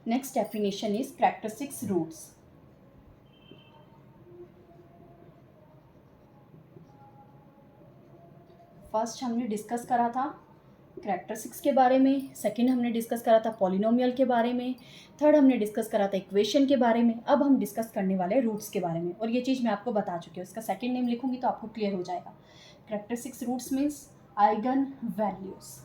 Next definition is characteristics roots. First हमने discuss करा था कैरेक्टरिस्टिक्स के बारे में, सेकंड हमने डिस्कस करा था पॉलिनोमियल के बारे में, थर्ड हमने डिस्कस करा था इक्वेशन के बारे में। अब हम डिस्कस करने वाले हैं रूट्स के बारे में, और ये चीज़ मैं आपको बता चुकी हूँ, इसका सेकंड नेम लिखूंगी तो आपको क्लियर हो जाएगा। Characteristics roots means eigen values.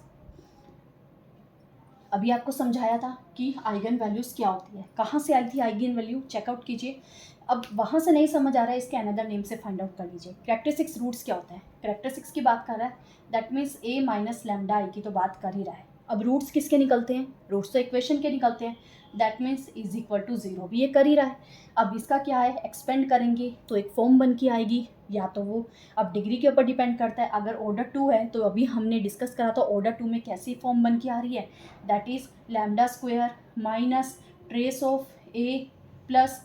अभी आपको समझाया था कि आइगन वैल्यूज़ क्या होती है, कहाँ से आई थी आइगन वैल्यू, चेकआउट कीजिए। अब वहाँ से नहीं समझ आ रहा है, इसके अनदर नेम से फाइंड आउट कर लीजिए। कैरेक्टरिस्टिक्स रूट्स क्या होता है, कैरेक्टरिस्टिक्स की बात कर रहा है, that means A minus lambda I की तो बात कर ही रहा है। अब रूट्स किसके निकलते हैं, रूट्स तो इक्वेशन के निकलते हैं, that means is equal to zero भी ये कर ही रहा है। अब इसका क्या है, एक्सपेंड करेंगे तो एक फॉर्म बन के आएगी, या तो वो अब डिग्री के ऊपर डिपेंड करता है। अगर ऑर्डर 2 है तो अभी हमने डिस्कस करा तो ऑर्डर 2 में कैसी फॉर्म बन के आ रही है, that is lambda square minus trace of A plus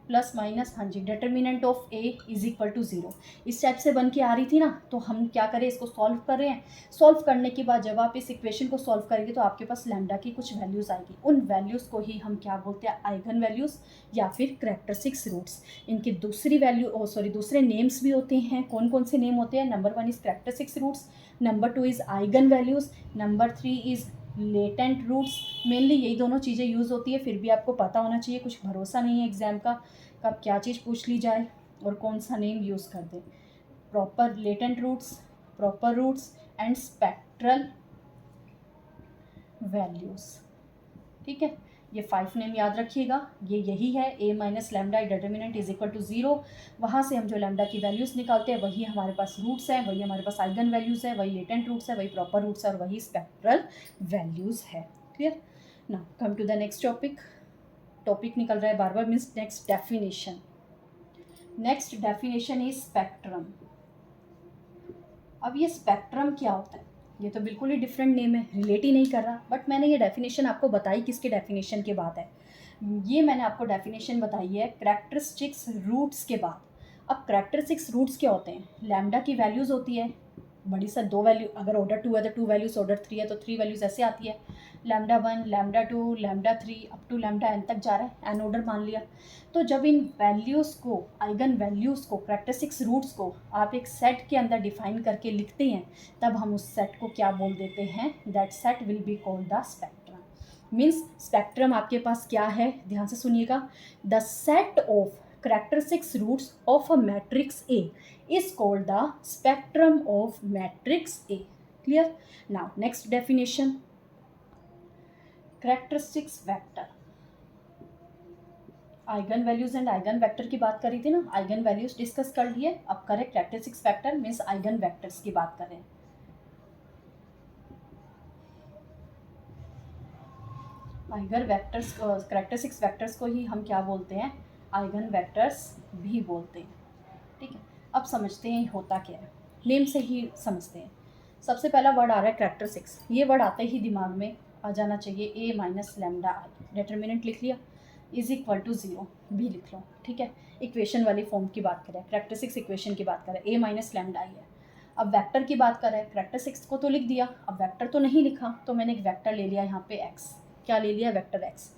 plus minus, हाँ जी, determinant of A is equal to zero. इस टाइप से बन के आ रही थी ना, तो हम क्या करें, इसको सॉल्व कर रहे हैं। सॉल्व करने के बाद जब आप इस इक्वेशन को सॉल्व करेंगे तो आपके पास लैम्डा की कुछ वैल्यूज़ आएगी, उन वैल्यूज़ को ही हम क्या बोलते हैं, आइगन वैल्यूज़ या फिर कैरेक्टरिस्टिक्स रूट्स। इनकी दूसरी वैल्यू दूसरे नेम्स भी होते हैं। कौन कौन से नेम होते हैं, number 1 is characteristics roots, number 2 is eigen values, number 3 is latent roots. Mainly यही दोनों चीज़ें यूज़ होती है, फिर भी आपको पता होना चाहिए, कुछ भरोसा नहीं है एग्जाम का कब क्या चीज़ पूछ ली जाए और कौन सा नेम यूज़ कर दे। Proper latent roots, proper roots and spectral values. ठीक है, ये 5 नेम याद रखिएगा, ये यही है, A minus lambda determinant is equal to zero. वहाँ से हम जो लैम्डा की वैल्यूज़ निकालते हैं वही हमारे पास रूट्स हैं, वही हमारे पास आइगन वैल्यूज़ है, वही लेटेंट रूट्स है, वही प्रॉपर रूट्स है और वही स्पेक्ट्रल वैल्यूज़ है। Clear. Now come to the next topic. Topic निकल रहा है बार बार, means next definition. Next definition is spectrum. अब ये स्पेक्ट्रम क्या होता है, ये तो बिल्कुल ही डिफरेंट नेम है, रिलेट ही नहीं कर रहा, बट मैंने ये डेफिनेशन आपको बताई किसके डेफिनेशन के बाद है, ये मैंने आपको डेफिनेशन बताई है कैरेक्टरिस्टिक्स रूट्स के बाद। अब कैरेक्टरिस्टिक्स रूट्स क्या होते हैं, लैम्डा की वैल्यूज़ होती है बड़ी सा 2 वैल्यू, अगर ऑर्डर 2 है तो 2 वैल्यूज़, ऑर्डर 3 है तो 3 वैल्यूज़ ऐसे आती है, lambda 1 lambda 2 lambda 3 up to lambda N तक जा रहा है, एन ऑर्डर मान लिया। तो जब इन वैल्यूज़ को, आइगन वैल्यूज़ को, कैरेक्टरिस्टिक्स रूट्स को आप एक सेट के अंदर डिफाइन करके लिखते हैं, तब हम उस सेट को क्या बोल देते हैं, that set will be called the spectrum. Means spectrum आपके पास क्या है, ध्यान से सुनिएगा, the set of characteristics roots of a matrix A is called the spectrum of matrix A. Clear? Now next definition, characteristics vector। Eigen values and eigen vector की बात करी थी ना, आइगन वैल्यूज डिस्कस कर लिए, अब करें characteristics vector means eigen vectors की बात करें। आइगन वेक्टर्स, कैरेक्टरिस्टिक्स वेक्टर्स को ही हम क्या बोलते हैं, आइगन वेक्टर्स भी बोलते हैं। ठीक है, अब समझते हैं होता क्या है, नेम से ही समझते हैं। सबसे पहला वर्ड आ रहा है कैरेक्टरिस्टिक्स, ये वर्ड आते ही दिमाग में आ जाना चाहिए ए माइनस लैम्डा आई, डिटर्मिनेंट लिख लिया, इज इक्वल टू जीरो भी लिख लो। ठीक है, इक्वेशन वाली फॉर्म की बात करें, कैरेक्टरिस्टिक्स इक्वेशन की बात करें, ए माइनस लैम्डा आई है। अब वेक्टर की बात करें, कैरेक्टरिस्टिक्स को तो लिख दिया, अब वेक्टर तो नहीं लिखा, तो मैंने एक वेक्टर ले लिया यहाँ पे एक्स। क्या ले लिया, वेक्टर एक्स।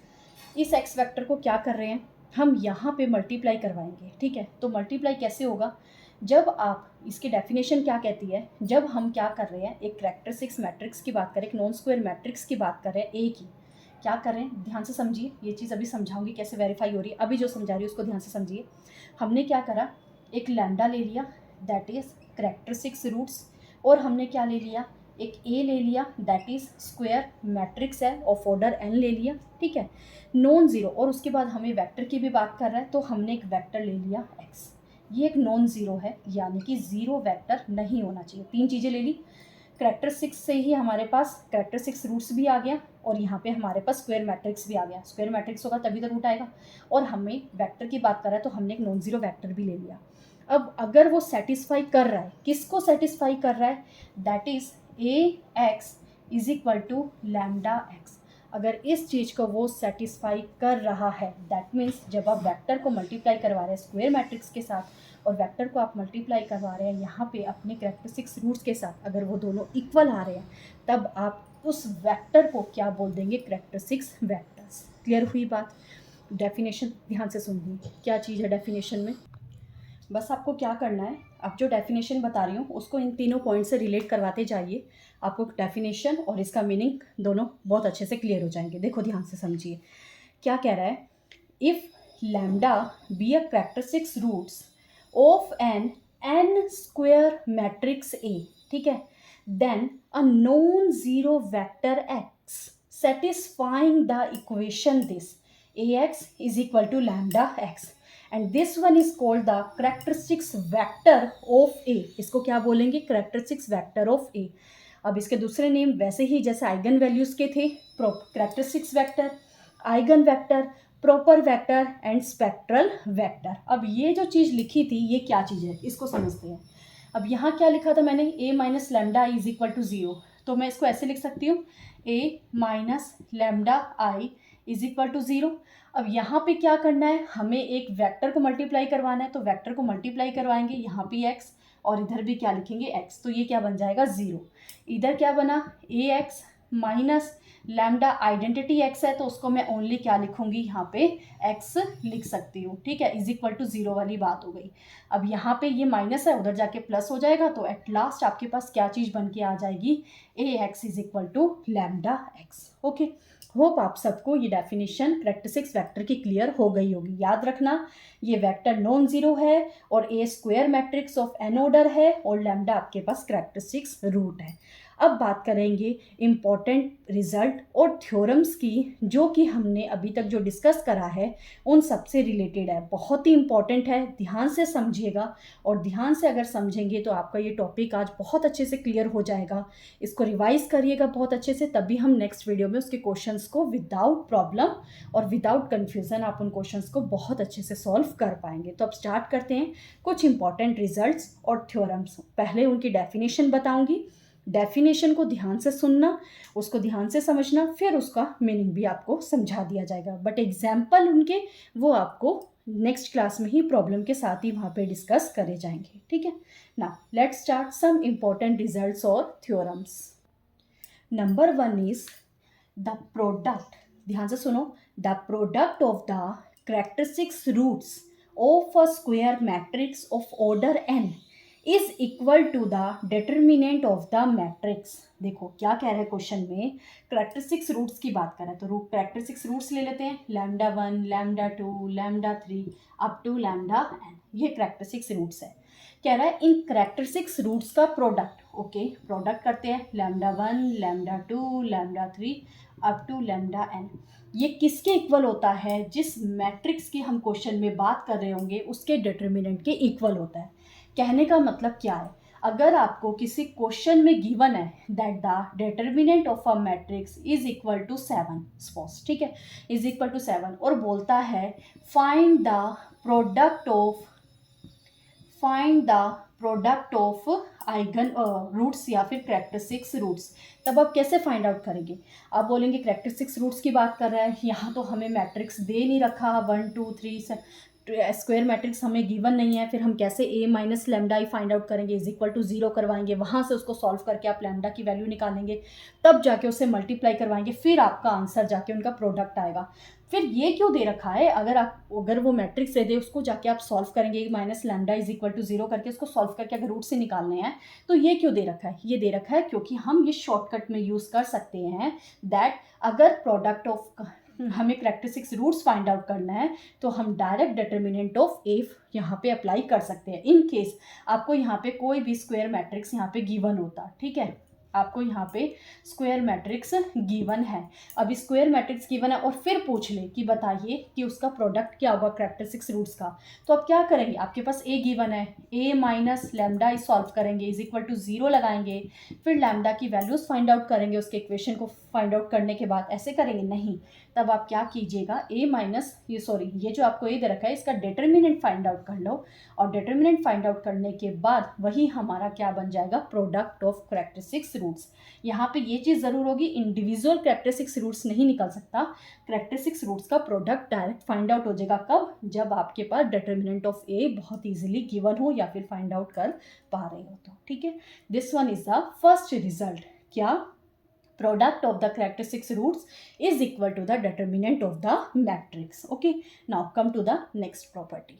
इस एक्स वेक्टर को क्या कर रहे हैं, हम यहाँ पे मल्टीप्लाई करवाएंगे। ठीक है, तो मल्टीप्लाई कैसे होगा, जब आप, इसकी डेफिनेशन क्या कहती है, जब हम क्या कर रहे हैं, एक कैरेक्टरिस्टिक्स मैट्रिक्स की बात करें, एक नॉन स्क्वायर मैट्रिक्स की बात करें, ए की, क्या करें, ध्यान से समझिए, ये चीज़ अभी समझाऊंगी कैसे वेरीफाई हो रही है, अभी जो समझा रही है उसको ध्यान से समझिए। हमने क्या करा, एक लैम्डा ले लिया, दैट इज कैरेक्टरिस्टिक्स रूट्स, और हमने क्या ले लिया, एक ए ले लिया, दैट इज स्क्वायर मैट्रिक्स है ऑफ ऑर्डर एन ले लिया। ठीक है, नॉन ज़ीरो, और उसके बाद हमें वेक्टर की भी बात कर रहा है, तो हमने एक वेक्टर ले लिया एक्स, ये एक नॉन ज़ीरो है, यानी कि ज़ीरो वेक्टर नहीं होना चाहिए। 3 चीज़ें ले ली, कैरेक्टरिस्टिक्स से ही हमारे पास कैरेक्टरिस्टिक्स रूट्स भी आ गया, और यहाँ पे हमारे पास स्क्वायर मैट्रिक्स भी आ गया। स्क्वायर मैट्रिक्स होगा तभी तो रूट आएगा, और हमें वेक्टर की बात कर रहा है तो हमने एक नॉन ज़ीरो वेक्टर भी ले लिया। अब अगर वो सेटिस्फाई कर रहा है, किसको सेटिस्फाई कर रहा है, that is A X is equal to lambda X. अगर इस चीज़ को वो सेटिस्फाई कर रहा है, दैट मीन्स जब आप वेक्टर को मल्टीप्लाई करवा रहे हैं स्क्वायर मैट्रिक्स के साथ, और वेक्टर को आप मल्टीप्लाई करवा रहे हैं यहाँ पे अपने कैरेक्टरिस्टिक्स रूट्स के साथ, अगर वो दोनों इक्वल आ रहे हैं, तब आप उस वेक्टर को क्या बोल देंगे, कैरेक्टरिस्टिक्स वेक्टर्स। क्लियर हुई बात? डेफिनेशन ध्यान से सुनिए, क्या चीज़ है डेफिनेशन में। बस आपको क्या करना है, अब जो डेफिनेशन बता रही हूँ उसको इन तीनों पॉइंट से रिलेट करवाते जाइए, आपको डेफिनेशन और इसका मीनिंग दोनों बहुत अच्छे से क्लियर हो जाएंगे। देखो ध्यान से समझिए, क्या कह रहा है, if lambda be a characteristics roots of an N square matrix A, ठीक है, then a non zero vector X satisfying the equation this ax is equal to lambda x and this one is called the characteristics vector of a। इसको क्या बोलेंगे, characteristics vector of a। अब इसके दूसरे name वैसे ही जैसे eigen values के थे, characteristics vector, eigen vector, proper vector and spectral vector. अब ये जो चीज़ लिखी थी ये क्या चीज़ है, इसको समझते हैं। अब यहाँ क्या लिखा था मैंने, a minus lambda is equal to zero, तो मैं इसको ऐसे लिख सकती हूँ, a minus lambda I is equal to zero. अब यहाँ पे क्या करना है, हमें एक वेक्टर को मल्टीप्लाई करवाना है, तो वेक्टर को मल्टीप्लाई करवाएंगे, यहाँ पे x और इधर भी क्या लिखेंगे x, तो ये क्या बन जाएगा ज़ीरो। इधर क्या बना, A X minus lambda identity x है तो उसको मैं ओनली क्या लिखूंगी, यहाँ पे x लिख सकती हूँ, ठीक है, इज इक्वल टू ज़ीरो वाली बात हो गई। अब यहाँ पे ये माइनस है, उधर जाके प्लस हो जाएगा, तो एट लास्ट आपके पास क्या चीज़ बन के आ जाएगी, A X is equal to lambda X. Okay, hope आप सबको ये डेफिनेशन कैरेक्टरिस्टिक्स वेक्टर की क्लियर हो गई होगी। याद रखना, ये वेक्टर नॉन ज़ीरो है और A square matrix of N order है और लैम्डा आपके पास कैरेक्टरिस्टिक्स रूट है। अब बात करेंगे इम्पॉर्टेंट रिजल्ट और थ्योरम्स की, जो कि हमने अभी तक जो डिस्कस करा है उन सब से रिलेटेड है, बहुत ही इंपॉर्टेंट है, ध्यान से समझिएगा। और ध्यान से अगर समझेंगे तो आपका ये टॉपिक आज बहुत अच्छे से क्लियर हो जाएगा। इसको रिवाइज करिएगा बहुत अच्छे से, तभी हम नेक्स्ट वीडियो में उसके क्वेश्चंस को विदाउट प्रॉब्लम और विदाउट कन्फ्यूज़न आप उन क्वेश्चंस को बहुत अच्छे से सॉल्व कर पाएंगे। तो अब स्टार्ट करते हैं कुछ इंपॉर्टेंट रिजल्ट्स और थ्योरम्स। पहले उनकी डेफिनेशन बताऊंगी, डेफिनेशन को ध्यान से सुनना, उसको ध्यान से समझना, फिर उसका मीनिंग भी आपको समझा दिया जाएगा, बट एग्जाम्पल उनके वो आपको नेक्स्ट क्लास में ही प्रॉब्लम के साथ ही वहाँ पे डिस्कस करे जाएंगे, ठीक है ना। Let's start some important results और theorems. Number one is the product, ध्यान से सुनो, the product of the characteristics roots of a square matrix of order n is equal to the determinant of the matrix. देखो क्या कह रहा है question में, कैरेक्टरिस्टिक्स रूट्स की बात कर रहा है, तो रूट कैरेक्टरिस्टिक्स रूट्स ले लेते हैं, lambda one, lambda two, lambda three up to lambda n, ये कैरेक्टरिस्टिक्स रूट्स है। कह रहा है इन कैरेक्टरिस्टिक्स रूट्स का प्रोडक्ट, ओके प्रोडक्ट करते हैं, lambda one, lambda two, lambda three up to lambda n, ये किसके इक्वल होता है, जिस मैट्रिक्स की हम क्वेश्चन में बात कर रहे होंगे उसके डिटर्मिनेंट के इक्वल होता है। कहने का मतलब क्या है, अगर आपको किसी क्वेश्चन में गिवन है that the determinant of a matrix is equal to 7, suppose, ठीक है, इज इक्वल टू 7, और बोलता है find the product of eigen roots या फिर कैरेक्टरिस्टिक्स रूट्स, तब आप कैसे फाइंड आउट करेंगे। आप बोलेंगे कैरेक्टरिस्टिक्स रूट्स की बात कर रहा है, यहाँ तो हमें मैट्रिक्स दे नहीं रखा, 1 2 3 स्क्वायर मैट्रिक्स हमें गिवन नहीं है, फिर हम कैसे ए माइनस लेमडा ही फाइंड आउट करेंगे, इज इक्वल टू ज़ीरो करवाएंगे, वहाँ से उसको सॉल्व करके आप लेमडा की वैल्यू निकालेंगे, तब जाके उसे मल्टीप्लाई करवाएंगे, फिर आपका आंसर जाके उनका प्रोडक्ट आएगा। फिर ये क्यों दे रखा है, अगर वो मैट्रिक्स दे दे उसको जाके आप सॉल्व करेंगे, minus lambda is equal to zero करके उसको सॉल्व करके अगर रूट से निकालने हैं, तो ये क्यों दे रखा है, ये दे रखा है क्योंकि हम ये शॉर्टकट में यूज़ कर सकते हैं दैट अगर प्रोडक्ट ऑफ हमें कैरेक्टरिस्टिक्स रूट्स फाइंड आउट करना है तो हम डायरेक्ट डिटर्मिनेंट ऑफ ए यहाँ पे अप्लाई कर सकते हैं। इन केस आपको यहाँ पे कोई भी स्क्वायर मैट्रिक्स यहाँ पे गिवन होता, ठीक है, आपको यहाँ पे स्क्वायर मैट्रिक्स गिवन है, अब स्क्वायर मैट्रिक्स गिवन है और फिर पूछ ले कि बताइए कि उसका प्रोडक्ट क्या होगा कैरेक्टरिस्टिक्स रूट्स का, तो आप क्या करेंगे, आपके पास ए गिवन है, ए माइनस लेमडा सॉल्व करेंगे, इज इक्वल टू ज़ीरो लगाएंगे, फिर लेमडा की वैल्यूज़ फाइंड आउट करेंगे, उसके इक्वेशन को फाइंड आउट करने के बाद ऐसे करेंगे नहीं, तब आप क्या कीजिएगा, ये जो आपको ए दे रखा है इसका डिटर्मिनेंट फाइंड आउट कर लो, और डिटर्मिनेंट फाइंड आउट करने के बाद वही हमारा क्या बन जाएगा, प्रोडक्ट ऑफ कैरेक्टरिस्टिक्स रूट्स। यहाँ पे ये चीज़ ज़रूर होगी, इंडिविजुअल कैरेक्टरिस्टिक्स रूट्स नहीं निकल सकता, कैरेक्टरिस्टिक्स रूट्स का प्रोडक्ट डायरेक्ट फाइंड आउट हो जाएगा, कब, जब आपके पास डिटर्मिनेंट ऑफ ए बहुत ईजिली गिवन हो या फिर फाइंड आउट कर पा रहे हो तो, ठीक है। This one is the first result, क्या product of the characteristics roots is equal to the determinant of the matrix. Okay, now come to the next property.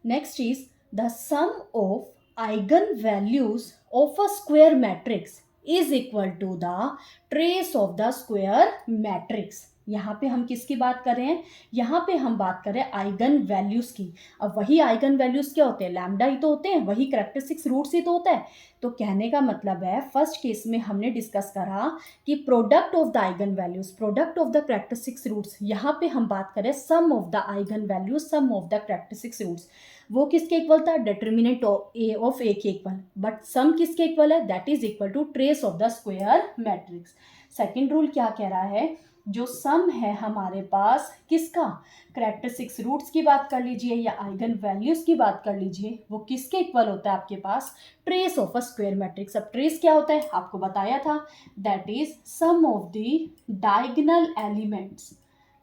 Next is the sum of eigenvalues of a square matrix is equal to the trace of the square matrix. यहाँ पे हम किसकी बात कर रहे हैं? यहाँ पे हम बात कर रहे हैं आइगन वैल्यूज की. अब वही आइगन वैल्यूज क्या होते हैं? लैम्डा ही तो होते हैं, वही कैरेक्टरिस्टिक्स रूट्स ही तो होता है. तो कहने का मतलब है फर्स्ट केस में हमने डिस्कस करा कि product of the eigen values, product of the characteristics roots, यहाँ पे हम बात करें sum of the eigen values, sum of the characteristics roots. वो किसके इक्वल था? डिटर्मिनेंट ऑफ ए के इक्वल. बट सम किसके इक्वल है? That is equal to trace of the square matrix. Second rule क्या कह रहा है? जो सम है हमारे पास किसका? कैरेक्टरिस्टिक्स रूट्स की बात कर लीजिए या आइगन वैल्यूज की बात कर लीजिए, वो किसके इक्वल होता है आपके पास? Trace of a square matrix. अब ट्रेस क्या होता है आपको बताया था, that is sum of the diagonal elements,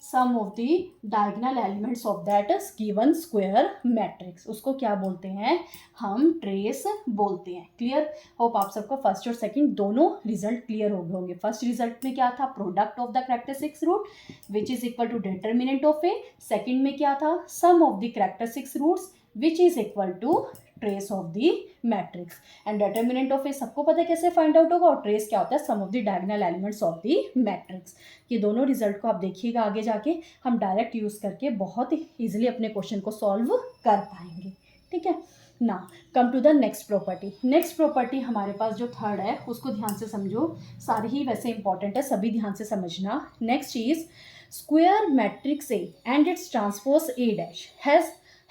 sum of the diagonal elements of that given square matrix. उसको क्या बोलते हैं? हम ट्रेस बोलते हैं. क्लियर? होप आप सबको फर्स्ट और सेकंड दोनों रिजल्ट क्लियर हो गए होंगे. फर्स्ट रिजल्ट में क्या था? Product of the characteristics root which is equal to determinant of A. Second में क्या था? Sum of the characteristics roots which is equal to trace of the matrix. And determinant of A सबको पता है कैसे फाइंड आउट होगा, और trace क्या होता है? Sum of the diagonal elements of the matrix. ये दोनों रिजल्ट को आप देखिएगा आगे जाके हम डायरेक्ट यूज करके बहुत इजीली अपने क्वेश्चन को सॉल्व कर पाएंगे. ठीक है ना. Come to the next property. Next property हमारे पास जो थर्ड है उसको ध्यान से समझो, सारी ही वैसे इंपॉर्टेंट है, सभी ध्यान से समझना. Next is square matrix A and its transpose A dash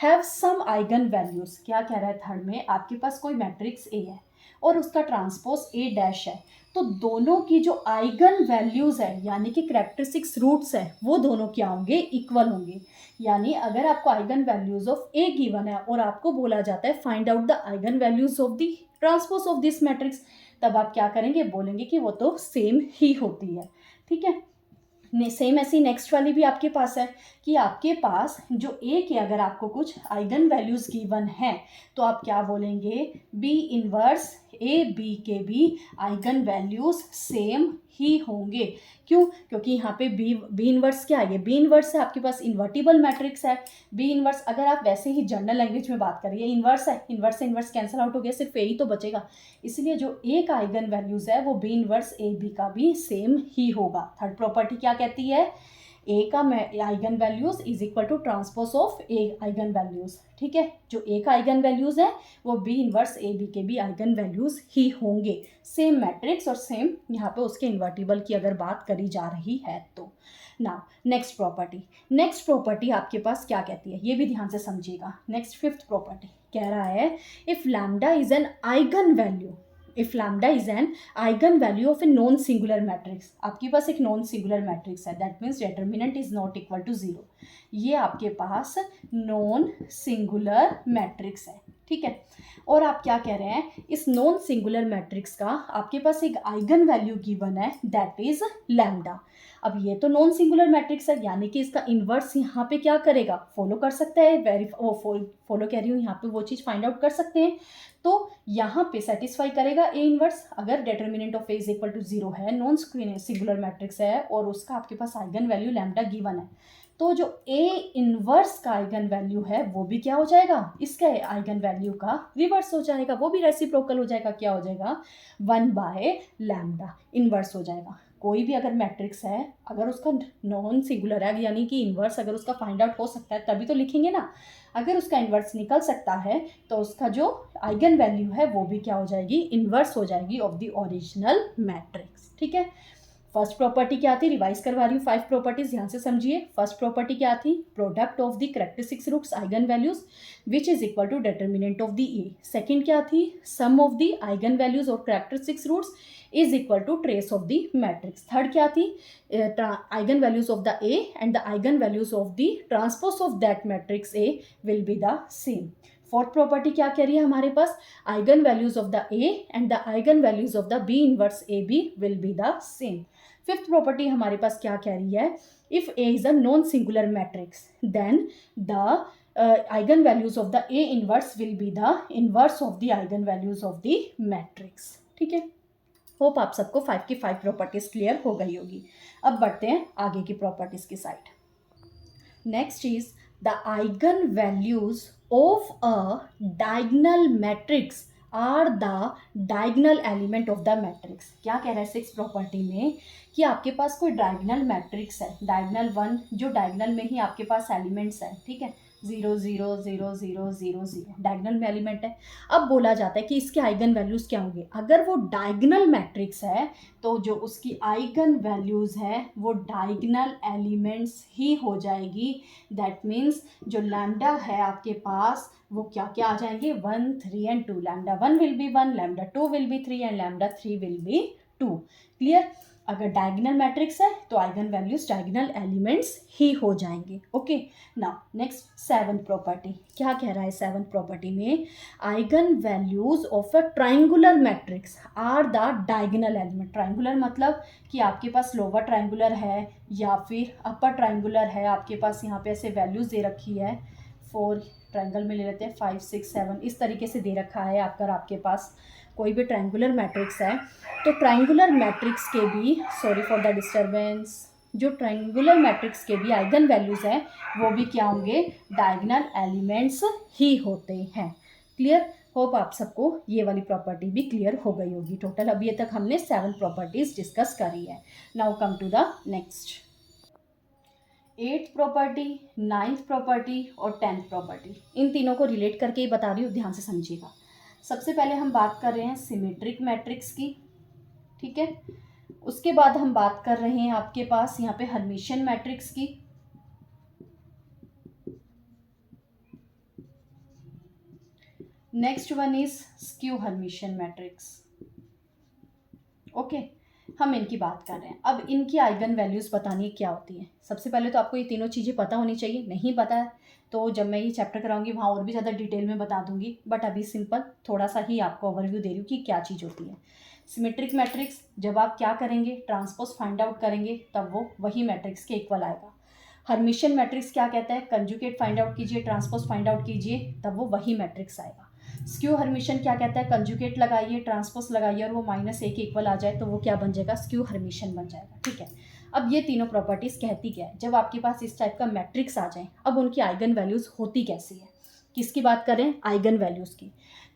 have same eigen values. क्या कह रहा है थर्ड में? आपके पास कोई मैट्रिक्स ए है और उसका ट्रांसपोज ए डैश है, तो दोनों की जो आइगन वैल्यूज है यानी कि कैरेक्टरिस्टिक्स रूट्स है वो दोनों क्या होंगे? इक्वल होंगे. यानी अगर आपको eigen values of A given है और आपको बोला जाता है find out the eigen values of the transpose of this matrix, तब आप क्या करेंगे? बोलेंगे कि वो तो सेम ही होती है. ठीक है. सेम ऐसी नेक्स्ट वाली भी आपके पास है कि आपके पास जो ए के अगर आपको कुछ आइगन वैल्यूज गिवन है तो आप क्या बोलेंगे? बी इनवर्स ए बी के भी आइगन वैल्यूज सेम ही होंगे. क्यों? क्योंकि यहाँ पे बी इनवर्स क्या है? बी इनवर्स है आपके पास इन्वर्टिबल मैट्रिक्स है. बी इनवर्स अगर आप वैसे ही जनरल लैंग्वेज में बात करिए, इनवर्स है, इनवर्स से इनवर्स कैंसिल आउट हो गया, सिर्फ ए ही तो बचेगा. इसलिए जो ए का आइगन वैल्यूज है वो बी इनवर्स ए बी का भी सेम ही होगा. थर्ड प्रॉपर्टी क्या कहती है? ए का eigen values is equal to transpose of A eigen values. ठीक है. जो ए का आइगन वैल्यूज है वो बी इनवर्स ए बी के भी आइगन वैल्यूज ही होंगे. सेम मैट्रिक्स और सेम यहाँ पे उसके इन्वर्टिबल की अगर बात करी जा रही है तो. ना नेक्स्ट प्रॉपर्टी. नेक्स्ट प्रॉपर्टी आपके पास क्या कहती है ये भी ध्यान से समझिएगा. नेक्स्ट फिफ्थ प्रॉपर्टी कह रहा है if lambda is an eigen value, if lambda is an eigenvalue of a non singular matrix. आपके पास एक नॉन सिंगुलर मैट्रिक्स है, that means determinant is not equal to 0. ये आपके पास नॉन सिंगुलर मैट्रिक्स है. ठीक है. और आप क्या कह रहे हैं? इस नॉन सिंगुलर मैट्रिक्स का आपके पास एक आइगन वैल्यू गिवन है दैट इज लैम्डा. अब ये तो नॉन सिंगुलर मैट्रिक्स है यानी कि इसका इन्वर्स यहाँ पे क्या करेगा? फॉलो कर सकता है. फॉलो कह रही हूँ यहाँ पे वो चीज़ फाइंड आउट कर सकते हैं. तो यहाँ पे सेटिस्फाई करेगा ए इनवर्स. अगर determinant of A is equal to 0 है, नॉन सिंगुलर मैट्रिक्स है और उसका आपके पास आइगन वैल्यू लैम्डा गिवन है, तो जो ए इनवर्स का आइगन वैल्यू है वो भी क्या हो जाएगा? इसका आइगन वैल्यू का रिवर्स हो जाएगा, वो भी रेसिप्रोकल हो जाएगा. क्या हो जाएगा? 1/λ इनवर्स हो जाएगा. कोई भी अगर मैट्रिक्स है अगर उसका नॉन सिंगुलर है यानी कि इन्वर्स अगर उसका फाइंड आउट हो सकता है तभी तो लिखेंगे ना. अगर उसका इन्वर्स निकल सकता है तो उसका जो आइगन वैल्यू है वो भी क्या हो जाएगी? इन्वर्स हो जाएगी ऑफ द ओरिजिनल मैट्रिक्स. ठीक है. फर्स्ट प्रॉपर्टी क्या थी? रिवाइज करवा रही हूँ 5 प्रॉपर्टीज, ध्यान से समझिए. फर्स्ट प्रॉपर्टी क्या थी? Product of the characteristics roots eigenvalues which is equal to determinant of the A. Second क्या थी? Sum of the eigen values और characteristics roots is equal to trace of the matrix. Third क्या थी? Eigen values of the A and the eigen values of the transpose of that matrix A will be the same. Fourth property क्या कह रही है हमारे पास? Eigen values of the A and the eigen values of the B inverse A B will be the same. Fifth property हमारे पास क्या कह रही है? If A is a non singular matrix then the eigen values of the A inverse will be the inverse of the eigen values of the matrix. ठीक है. Hope आप सबको 5 की 5 प्रॉपर्टीज क्लियर हो गई होगी। अब बढ़ते हैं आगे की प्रॉपर्टीज की side. Next is the eigen values of a diagonal matrix are the diagonal element of the matrix. क्या कह रहा है 6 प्रॉपर्टी में कि आपके पास कोई डायगोनल मैट्रिक्स है, डायगोनल 1, जो डायगोनल में ही आपके पास एलिमेंट्स है, ठीक है, 0 0 0 0 0 0 डायगोनल में एलिमेंट है। अब बोला जाता है कि इसके आइगन वैल्यूज क्या होंगे। अगर वो डायगोनल मैट्रिक्स है तो जो उसकी आइगन वैल्यूज है वो डायगोनल एलिमेंट्स ही हो जाएगी। दैट मीन्स जो लैम्डा है आपके पास वो क्या क्या आ जाएंगे, 1 3 and 2। Lambda 1 will be 1, lambda 2 will be 3 and lambda 3 will be 2। Clear. अगर डायगोनल मैट्रिक्स है तो आइगन वैल्यूज डायगोनल एलिमेंट्स ही हो जाएंगे। Okay, now next 7th property क्या कह रहा है 7th प्रॉपर्टी में, eigen values of a triangular matrix are the diagonal element. Triangular मतलब कि आपके पास लोअर ट्राइंगुलर है या फिर अपर ट्राइंगुलर है, आपके पास यहाँ पे ऐसे वैल्यूज दे रखी है, 4 ट्राइंगल में ले लेते हैं, 5 6 7 इस तरीके से दे रखा है। अगर आपके पास कोई भी ट्राइंगुलर मैट्रिक्स है तो ट्राइंगुलर मैट्रिक्स के भी, सॉरी फॉर द डिस्टर्बेंस, जो ट्राइंगुलर मैट्रिक्स के भी आइगन वैल्यूज हैं वो भी क्या होंगे, डायगोनल एलिमेंट्स ही होते हैं। क्लियर। होप आप सबको ये वाली प्रॉपर्टी भी क्लियर हो गई होगी। टोटल अभी तक हमने 7 प्रॉपर्टीज डिस्कस करी है। Now come to the next. 8th property, 9th property और 10th प्रॉपर्टी, इन तीनों को रिलेट करके ही बता रही हूँ, ध्यान से समझिएगा। सबसे पहले हम बात कर रहे हैं सिमेट्रिक मैट्रिक्स की, ठीक है। उसके बाद हम बात कर रहे हैं आपके पास यहाँ पे हर्मिशियन मैट्रिक्स की। Next one is skew Hermitian matrix. Okay, हम इनकी बात कर रहे हैं। अब इनकी आइगन वैल्यूज बतानी क्या होती है। सबसे पहले तो आपको ये तीनों चीज़ें पता होनी चाहिए। नहीं पता है तो जब मैं ये चैप्टर कराऊंगी वहाँ और भी ज़्यादा डिटेल में बता दूंगी, बट अभी सिंपल थोड़ा सा ही आपको ओवरव्यू दे रही हूँ कि क्या चीज़ होती है। सिमेट्रिक मैट्रिक्स, जब आप क्या करेंगे, ट्रांसपोज फाइंड आउट करेंगे तब वो वही मैट्रिक्स के इक्वल आएगा। हर्मिशियन मैट्रिक्स क्या कहता है, कंजुगेट फाइंड आउट कीजिए, ट्रांसपोज फाइंड आउट कीजिए, तब वो वही मैट्रिक्स आएगा। स्क्यू हर्मिशियन क्या कहता है, कंजुगेट लगाइए, ट्रांसपोज लगाइए और वो -1 इक्वल आ जाए तो वो क्या बन जाएगा, स्क्यू हर्मिशियन बन जाएगा। ठीक है। अब ये तीनों प्रॉपर्टीज कहती क्या है, जब आपके पास इस टाइप का मैट्रिक्स आ जाए, अब उनकी आइगन वैल्यूज होती कैसी है। किसकी बात करें, आइगन वैल्यूज की।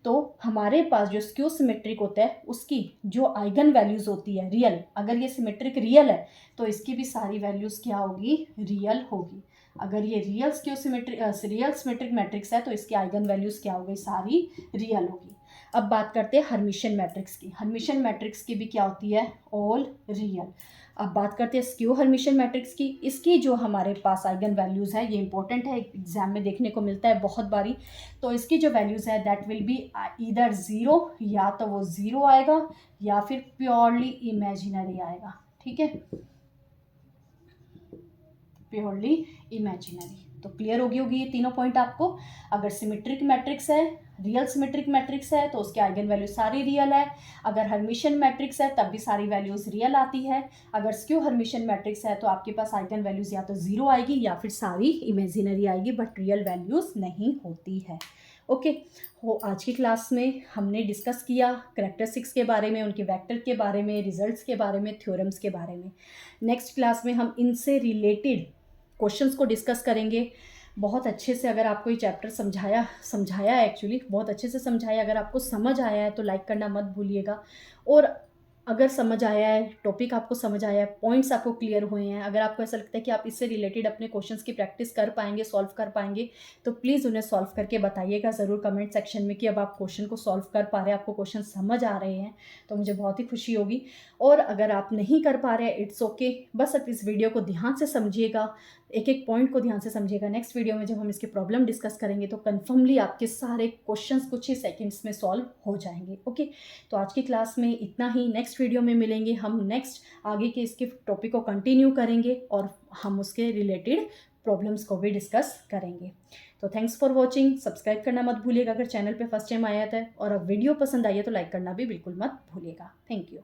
तो हमारे पास जो स्क्यू सिमेट्रिक होता है उसकी जो आइगन वैल्यूज होती है रियल, अगर ये सिमेट्रिक रियल है तो इसकी भी सारी वैल्यूज क्या होगी, रियल होगी। अगर ये real skew symmetric real symmetric matrix है तो इसकी आइगन वैल्यूज क्या होगी, सारी रियल होगी। अब बात करते हैं हर्मिशियन मैट्रिक्स की। हर्मिशियन मैट्रिक्स की भी क्या होती है, ऑल रियल। अब बात करते हैं स्क्यू हर्मिशियन मैट्रिक्स की। इसकी जो हमारे पास आइगन वैल्यूज है, ये इंपॉर्टेंट है, एग्जाम में देखने को मिलता है बहुत बारी। तो इसकी जो वैल्यूज है दैट विल बी ईदर 0, या तो वो 0 आएगा या फिर प्योरली इमेजिनरी आएगा। ठीक है, प्योरली इमेजिनरी। तो क्लियर होगी ये तीनों पॉइंट आपको। अगर सिमेट्रिक मैट्रिक्स है, रियल सिमेट्रिक मैट्रिक्स है तो उसके आइगन वैल्यू सारी रियल है। अगर हर्मिशियन मैट्रिक्स है तब भी सारी वैल्यूज रियल आती है। अगर स्क्यू हर्मिशियन मैट्रिक्स है तो आपके पास आइगन वैल्यूज या तो 0 आएगी या फिर सारी इमेजिनरी आएगी, बट रियल वैल्यूज नहीं होती है। ओके हो, आज की क्लास में हमने डिस्कस किया कैरेक्टरिस्टिक्स के बारे में, उनके वेक्टर के बारे में, रिजल्ट्स के बारे में, थ्योरम्स के बारे में। नेक्स्ट क्लास में हम इनसे रिलेटेड क्वेश्चंस को डिस्कस करेंगे बहुत अच्छे से। अगर आपको ये चैप्टर समझाया है, एक्चुअली बहुत अच्छे से समझाया। अगर आपको समझ आया है तो लाइक करना मत भूलिएगा। और अगर समझ आया है, टॉपिक आपको समझ आया है, पॉइंट्स आपको क्लियर हुए हैं, अगर आपको ऐसा लगता है कि आप इससे रिलेटेड अपने क्वेश्चंस की प्रैक्टिस कर पाएंगे, सॉल्व कर पाएंगे, तो प्लीज़ उन्हें सॉल्व करके बताइएगा ज़रूर कमेंट सेक्शन में कि अब आप क्वेश्चन को सॉल्व कर पा रहे हैं, आपको क्वेश्चन समझ आ रहे हैं, तो मुझे बहुत ही खुशी होगी। और अगर आप नहीं कर पा रहे हैं, इट्स ओके, बस आप इस वीडियो को ध्यान से समझिएगा, एक एक पॉइंट को ध्यान से समझिएगा। नेक्स्ट वीडियो में जब हम इसकी प्रॉब्लम डिस्कस करेंगे तो कन्फर्मली आपके सारे क्वेश्चंस कुछ ही सेकंड्स में सॉल्व हो जाएंगे। ओके, तो आज की क्लास में इतना ही। नेक्स्ट वीडियो में मिलेंगे हम, नेक्स्ट आगे के इसके टॉपिक को कंटिन्यू करेंगे और हम उसके रिलेटेड प्रॉब्लम्स को भी डिस्कस करेंगे। तो थैंक्स फॉर वॉचिंग। सब्सक्राइब करना मत भूलिएगा अगर चैनल पे फर्स्ट टाइम आया था, और अब वीडियो पसंद आई है तो लाइक करना भी बिल्कुल मत भूलिएगा। Thank you.